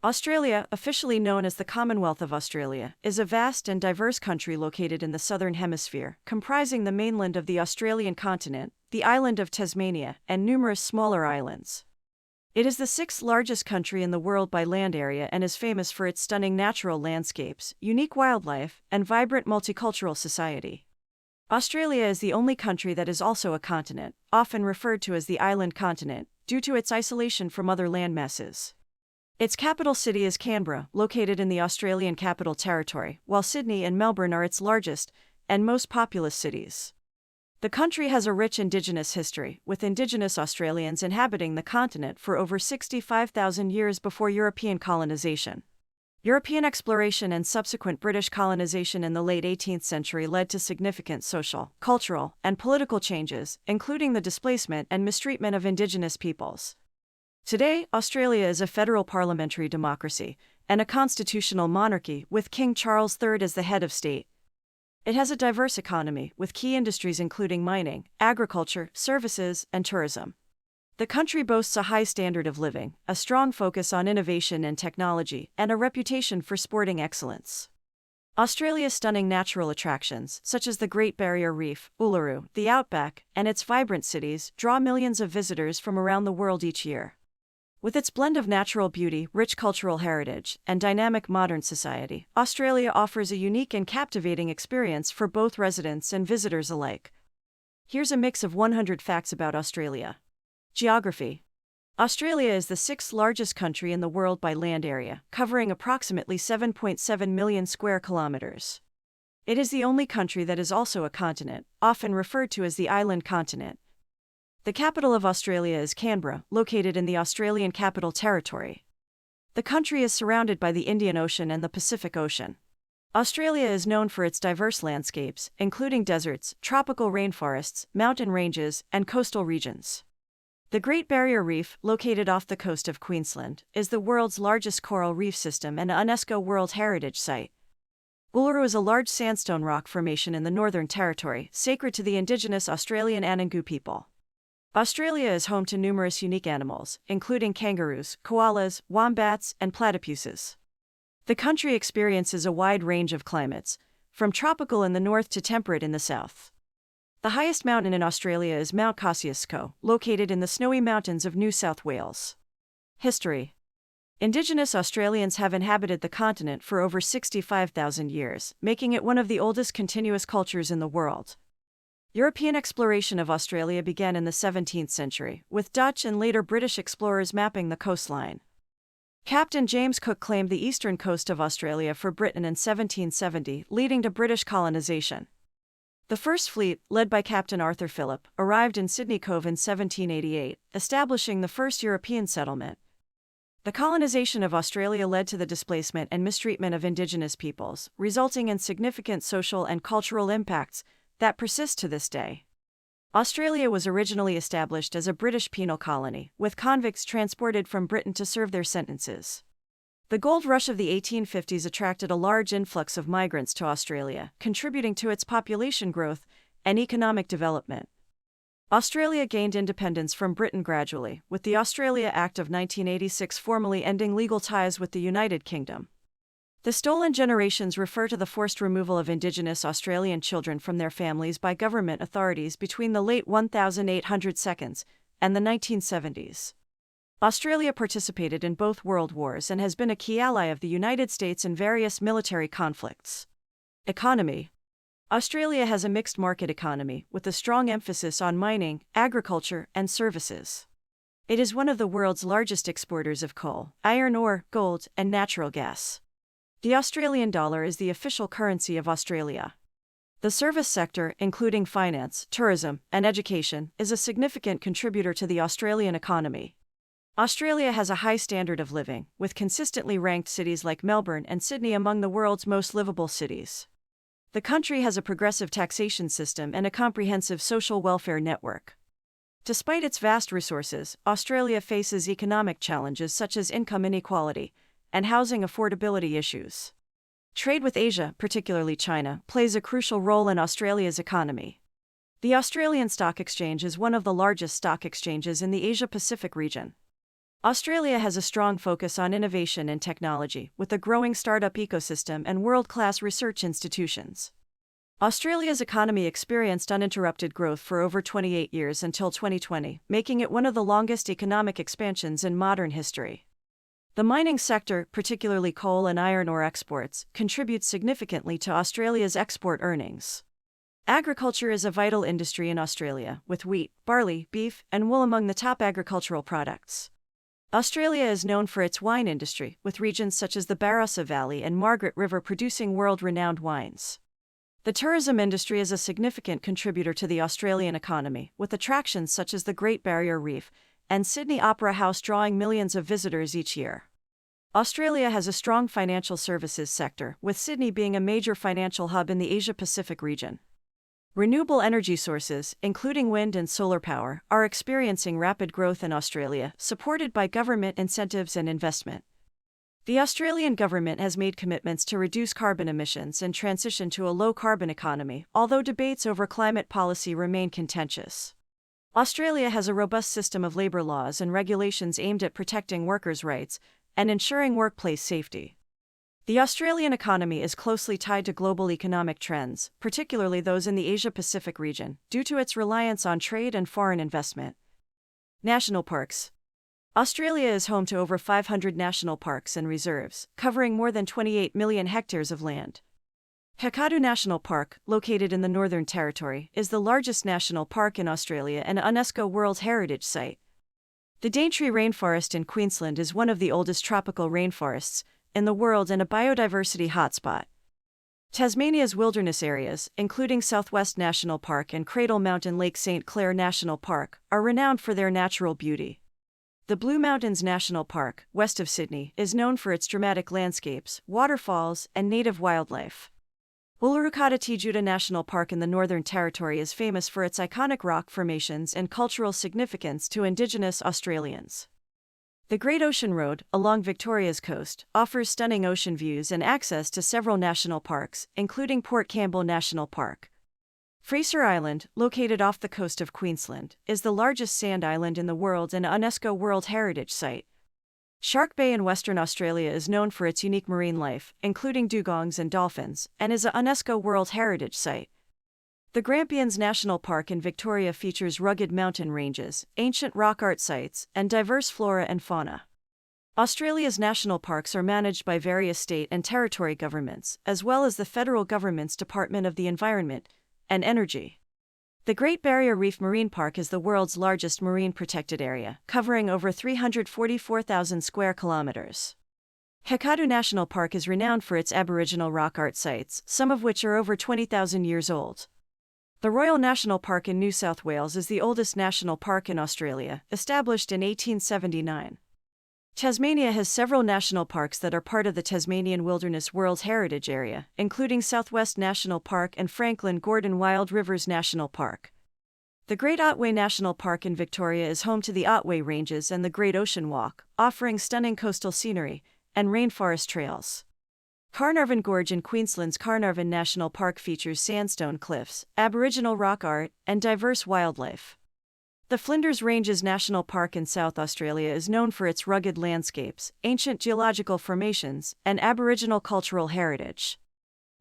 Australia, officially known as the Commonwealth of Australia, is a vast and diverse country located in the southern hemisphere, comprising the mainland of the Australian continent, the island of Tasmania, and numerous smaller islands. It is the sixth largest country in the world by land area and is famous for its stunning natural landscapes, unique wildlife, and vibrant multicultural society. Australia is the only country that is also a continent, often referred to as the island continent, due to its isolation from other landmasses. Its capital city is Canberra, located in the Australian Capital Territory, while Sydney and Melbourne are its largest and most populous cities. The country has a rich Indigenous history, with Indigenous Australians inhabiting the continent for over 65,000 years before European colonization. European exploration and subsequent British colonization in the late 18th century led to significant social, cultural, and political changes, including the displacement and mistreatment of Indigenous peoples. Today, Australia is a federal parliamentary democracy and a constitutional monarchy with King Charles III as the head of state. It has a diverse economy, with key industries including mining, agriculture, services, and tourism. The country boasts a high standard of living, a strong focus on innovation and technology, and a reputation for sporting excellence. Australia's stunning natural attractions, such as the Great Barrier Reef, Uluru, the Outback, and its vibrant cities, draw millions of visitors from around the world each year. With its blend of natural beauty, rich cultural heritage, and dynamic modern society, Australia offers a unique and captivating experience for both residents and visitors alike. Here's a mix of 100 facts about Australia. Geography. Australia is the sixth largest country in the world by land area, covering approximately 7.7 million square kilometers. It is the only country that is also a continent, often referred to as the island continent. The capital of Australia is Canberra, located in the Australian Capital Territory. The country is surrounded by the Indian Ocean and the Pacific Ocean. Australia is known for its diverse landscapes, including deserts, tropical rainforests, mountain ranges, and coastal regions. The Great Barrier Reef, located off the coast of Queensland, is the world's largest coral reef system and a UNESCO World Heritage Site. Uluru is a large sandstone rock formation in the Northern Territory, sacred to the Indigenous Australian Anangu people. Australia is home to numerous unique animals, including kangaroos, koalas, wombats, and platypuses. The country experiences a wide range of climates, from tropical in the north to temperate in the south. The highest mountain in Australia is Mount Kosciuszko, located in the snowy mountains of New South Wales. History. Indigenous Australians have inhabited the continent for over 65,000 years, making it one of the oldest continuous cultures in the world. European exploration of Australia began in the 17th century, with Dutch and later British explorers mapping the coastline. Captain James Cook claimed the eastern coast of Australia for Britain in 1770, leading to British colonization. The first fleet, led by Captain Arthur Phillip, arrived in Sydney Cove in 1788, establishing the first European settlement. The colonization of Australia led to the displacement and mistreatment of Indigenous peoples, resulting in significant social and cultural impacts that persist to this day. Australia was originally established as a British penal colony, with convicts transported from Britain to serve their sentences. The gold rush of the 1850s attracted a large influx of migrants to Australia, contributing to its population growth and economic development. Australia gained independence from Britain gradually, with the Australia Act of 1986 formally ending legal ties with the United Kingdom. The stolen generations refer to the forced removal of Indigenous Australian children from their families by government authorities between the late 1800s and the 1970s. Australia participated in both world wars and has been a key ally of the United States in various military conflicts. Economy. Australia has a mixed market economy, with a strong emphasis on mining, agriculture, and services. It is one of the world's largest exporters of coal, iron ore, gold, and natural gas. The Australian dollar is the official currency of Australia. The service sector, including finance, tourism, and education, is a significant contributor to the Australian economy. Australia has a high standard of living, with consistently ranked cities like Melbourne and Sydney among the world's most livable cities. The country has a progressive taxation system and a comprehensive social welfare network. Despite its vast resources, Australia faces economic challenges such as income inequality and housing affordability issues. Trade with Asia, particularly China, plays a crucial role in Australia's economy. The Australian Stock Exchange is one of the largest stock exchanges in the Asia-Pacific region. Australia has a strong focus on innovation and technology, with a growing startup ecosystem and world-class research institutions. Australia's economy experienced uninterrupted growth for over 28 years until 2020, making it one of the longest economic expansions in modern history. The mining sector, particularly coal and iron ore exports, contributes significantly to Australia's export earnings. Agriculture is a vital industry in Australia, with wheat, barley, beef, and wool among the top agricultural products. Australia is known for its wine industry, with regions such as the Barossa Valley and Margaret River producing world-renowned wines. The tourism industry is a significant contributor to the Australian economy, with attractions such as the Great Barrier Reef and Sydney Opera House drawing millions of visitors each year. Australia has a strong financial services sector, with Sydney being a major financial hub in the Asia-Pacific region. Renewable energy sources, including wind and solar power, are experiencing rapid growth in Australia, supported by government incentives and investment. The Australian government has made commitments to reduce carbon emissions and transition to a low-carbon economy, although debates over climate policy remain contentious. Australia has a robust system of labor laws and regulations aimed at protecting workers' rights and ensuring workplace safety. The Australian economy is closely tied to global economic trends, particularly those in the Asia-Pacific region, due to its reliance on trade and foreign investment. National parks. Australia is home to over 500 national parks and reserves, covering more than 28 million hectares of land. Kakadu National Park, located in the Northern Territory, is the largest national park in Australia and a UNESCO World Heritage Site. The Daintree Rainforest in Queensland is one of the oldest tropical rainforests in the world and a biodiversity hotspot. Tasmania's wilderness areas, including Southwest National Park and Cradle Mountain Lake St. Clair National Park, are renowned for their natural beauty. The Blue Mountains National Park, west of Sydney, is known for its dramatic landscapes, waterfalls, and native wildlife. Uluru Kata Tjuta National Park in the Northern Territory is famous for its iconic rock formations and cultural significance to Indigenous Australians. The Great Ocean Road, along Victoria's coast, offers stunning ocean views and access to several national parks, including Port Campbell National Park. Fraser Island, located off the coast of Queensland, is the largest sand island in the world and a UNESCO World Heritage Site. Shark Bay in Western Australia is known for its unique marine life, including dugongs and dolphins, and is a UNESCO World Heritage Site. The Grampians National Park in Victoria features rugged mountain ranges, ancient rock art sites, and diverse flora and fauna. Australia's national parks are managed by various state and territory governments, as well as the federal government's Department of the Environment and Energy. The Great Barrier Reef Marine Park is the world's largest marine protected area, covering over 344,000 square kilometers. Kakadu National Park is renowned for its Aboriginal rock art sites, some of which are over 20,000 years old. The Royal National Park in New South Wales is the oldest national park in Australia, established in 1879. Tasmania has several national parks that are part of the Tasmanian Wilderness World Heritage Area, including Southwest National Park and Franklin-Gordon Wild Rivers National Park. The Great Otway National Park in Victoria is home to the Otway Ranges and the Great Ocean Walk, offering stunning coastal scenery and rainforest trails. Carnarvon Gorge in Queensland's Carnarvon National Park features sandstone cliffs, Aboriginal rock art, and diverse wildlife. The Flinders Ranges National Park in South Australia is known for its rugged landscapes, ancient geological formations, and Aboriginal cultural heritage.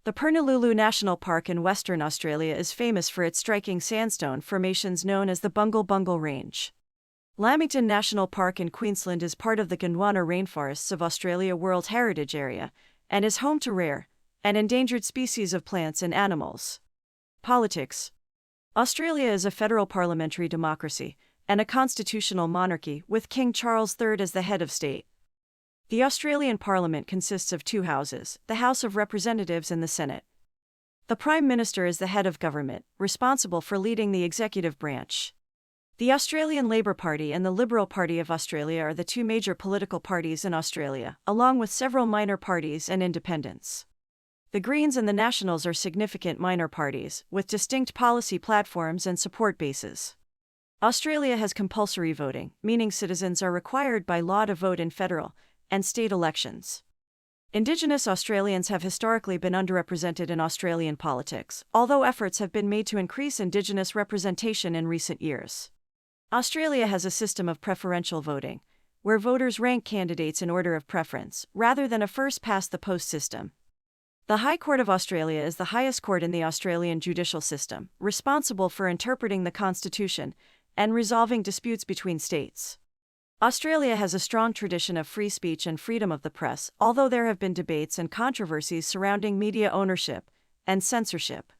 The Purnululu National Park in Western Australia is famous for its striking sandstone formations known as the Bungle Bungle Range. Lamington National Park in Queensland is part of the Gondwana Rainforests of Australia World Heritage Area, and is home to rare and endangered species of plants and animals. Politics. Australia is a federal parliamentary democracy and a constitutional monarchy, with King Charles III as the head of state. The Australian Parliament consists of two houses, the House of Representatives and the Senate. The Prime Minister is the head of government, responsible for leading the executive branch. The Australian Labor Party and the Liberal Party of Australia are the two major political parties in Australia, along with several minor parties and independents. The Greens and the Nationals are significant minor parties, with distinct policy platforms and support bases. Australia has compulsory voting, meaning citizens are required by law to vote in federal and state elections. Indigenous Australians have historically been underrepresented in Australian politics, although efforts have been made to increase Indigenous representation in recent years. Australia has a system of preferential voting, where voters rank candidates in order of preference, rather than a first-past-the-post system. The High Court of Australia is the highest court in the Australian judicial system, responsible for interpreting the Constitution and resolving disputes between states. Australia has a strong tradition of free speech and freedom of the press, although there have been debates and controversies surrounding media ownership and censorship.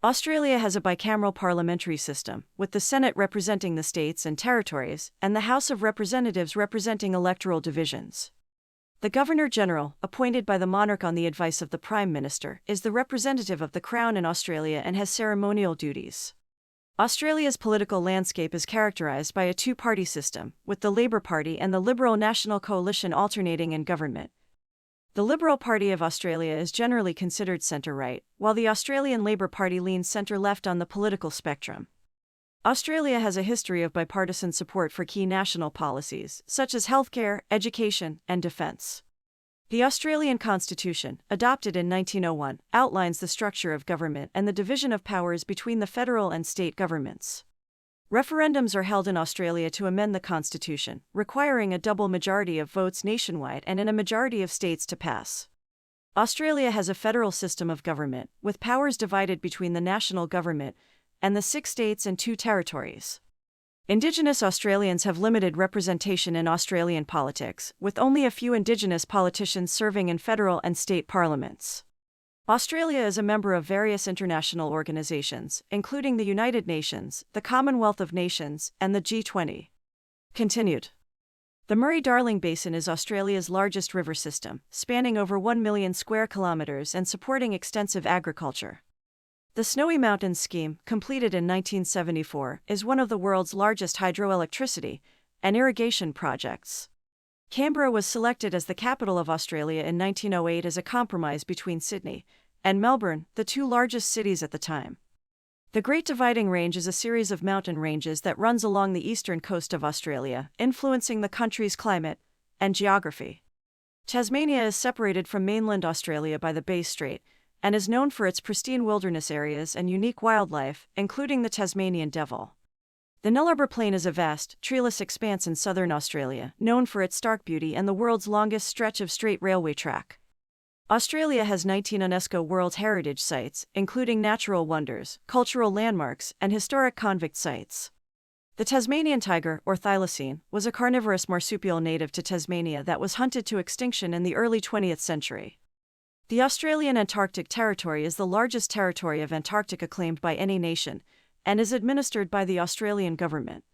Australia has a bicameral parliamentary system, with the Senate representing the states and territories, and the House of Representatives representing electoral divisions. The Governor-General, appointed by the monarch on the advice of the Prime Minister, is the representative of the Crown in Australia and has ceremonial duties. Australia's political landscape is characterised by a two-party system, with the Labor Party and the Liberal National Coalition alternating in government. The Liberal Party of Australia is generally considered centre-right, while the Australian Labor Party leans centre-left on the political spectrum. Australia has a history of bipartisan support for key national policies, such as healthcare, education, and defence. The Australian Constitution, adopted in 1901, outlines the structure of government and the division of powers between the federal and state governments. Referendums are held in Australia to amend the Constitution, requiring a double majority of votes nationwide and in a majority of states to pass. Australia has a federal system of government, with powers divided between the national government and the 6 states and 2 territories. Indigenous Australians have limited representation in Australian politics, with only a few Indigenous politicians serving in federal and state parliaments. Australia is a member of various international organizations, including the United Nations, the Commonwealth of Nations, and the G20. Continued. The Murray-Darling Basin is Australia's largest river system, spanning over 1 million square kilometres and supporting extensive agriculture. The Snowy Mountains scheme, completed in 1974, is one of the world's largest hydroelectricity and irrigation projects. Canberra was selected as the capital of Australia in 1908 as a compromise between Sydney and Melbourne, the 2 largest cities at the time. The Great Dividing Range is a series of mountain ranges that runs along the eastern coast of Australia, influencing the country's climate and geography. Tasmania is separated from mainland Australia by the Bass Strait, and is known for its pristine wilderness areas and unique wildlife, including the Tasmanian devil. The Nullarbor Plain is a vast, treeless expanse in southern Australia, known for its stark beauty and the world's longest stretch of straight railway track. Australia has 19 UNESCO World Heritage Sites, including natural wonders, cultural landmarks, and historic convict sites. The Tasmanian tiger, or thylacine, was a carnivorous marsupial native to Tasmania that was hunted to extinction in the early 20th century. The Australian Antarctic Territory is the largest territory of Antarctica claimed by any nation, and is administered by the Australian government.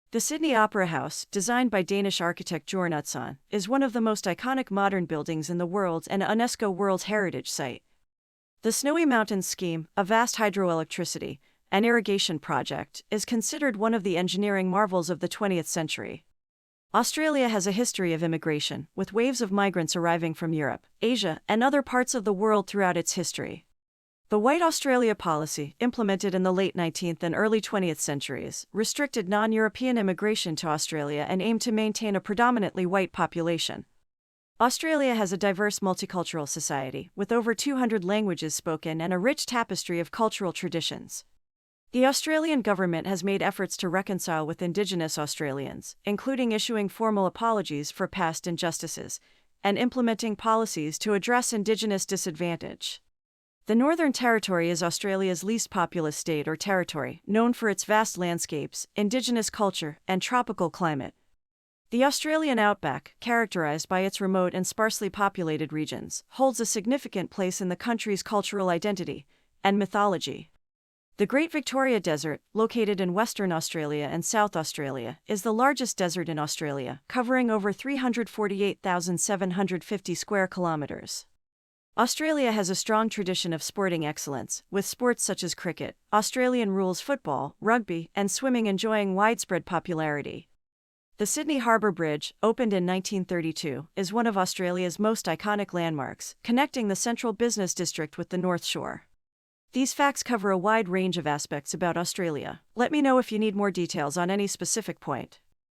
The Sydney Opera House, designed by Danish architect Jørgen Utzon, is one of the most iconic modern buildings in the world and a UNESCO World Heritage Site. The Snowy Mountains scheme, a vast hydroelectricity and irrigation project, is considered one of the engineering marvels of the 20th century. Australia has a history of immigration, with waves of migrants arriving from Europe, Asia, and other parts of the world throughout its history. The White Australia policy, implemented in the late 19th and early 20th centuries, restricted non-European immigration to Australia and aimed to maintain a predominantly white population. Australia has a diverse multicultural society, with over 200 languages spoken and a rich tapestry of cultural traditions. The Australian government has made efforts to reconcile with Indigenous Australians, including issuing formal apologies for past injustices and implementing policies to address Indigenous disadvantage. The Northern Territory is Australia's least populous state or territory, known for its vast landscapes, Indigenous culture, and tropical climate. The Australian outback, characterised by its remote and sparsely populated regions, holds a significant place in the country's cultural identity and mythology. The Great Victoria Desert, located in Western Australia and South Australia, is the largest desert in Australia, covering over 348,750 square kilometres. Australia has a strong tradition of sporting excellence, with sports such as cricket, Australian rules football, rugby, and swimming enjoying widespread popularity. The Sydney Harbour Bridge, opened in 1932, is one of Australia's most iconic landmarks, connecting the central business district with the North Shore. These facts cover a wide range of aspects about Australia. Let me know if you need more details on any specific point.